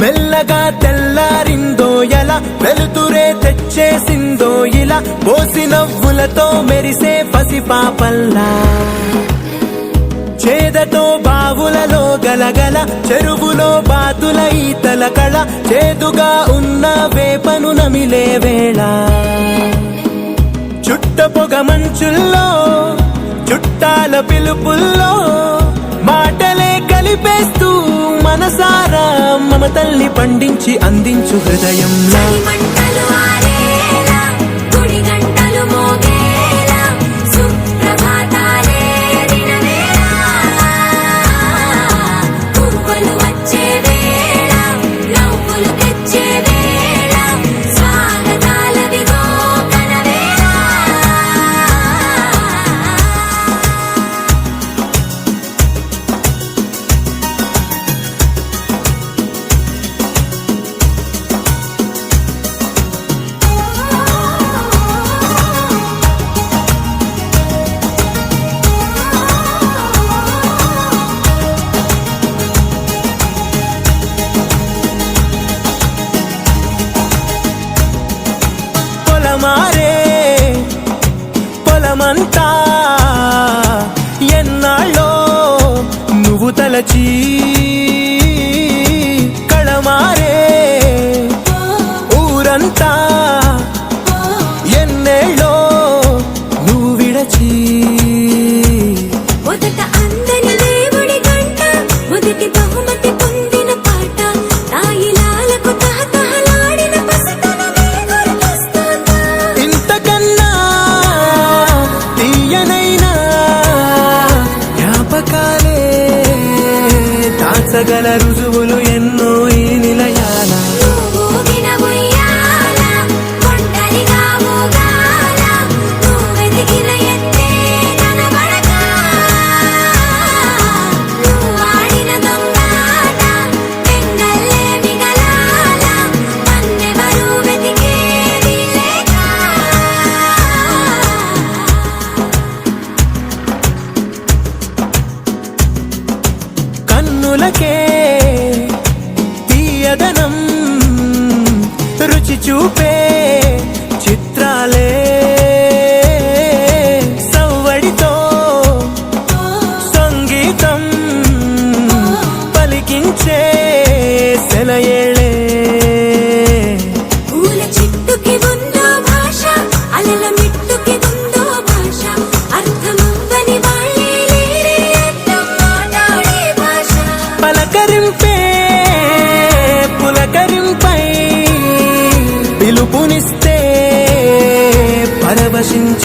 మెల్లగా తెల్లారిందో ఎలా, వెలుతురే తెచ్చేసిందో ఇలా, పోసి నవ్వులతో మెరిసే పసిపాపల్లా, చేదతో బావులలో గలగల, చెరువులో బాతుల ఈతల కళ, చేదుగా ఉన్న వేపను నమిలే వేళ, చుట్ట పొగ మంచుల్లో చుట్టాల పిలుపుల్లో, మాటలే కలిపేస్తూ మనసారా మమతల్ని పండించి అందించు హృదయంలా. మారే పొలమంతా ఎన్నాళ్ళో నువ్వు తలచి, కళమారే ఊరంతా ఎన్నేళ్ళో నువ్వు విడచి, మొదట అందని దేవుడి గంట, మొదటి బహుమతి పొందిన పాట, తాయిలాలకు తహతహలాడిన పసితనమే గుర్తొస్తుందా? ఇంతకన్నా తీయనైనా జ్ఞాపకాలే దాచగల రుజువులు ఎన్నో ఈ నిలయాల. కన్నులకే తీయదనం రుచి చూపే చిత్రాలే, సవ్వడితో సంగీతం పలికించే సెలయేళే, పూల చెట్టుకి ఉందో భాష, అలల మిట్టుకి ఉందో భాష, అర్థమవ్వని వాళ్ళే లేరే అర్థం మాట్లాడే భాష, పలకరింపే పులకరింపై పిలుపునిస్తే పరవశించి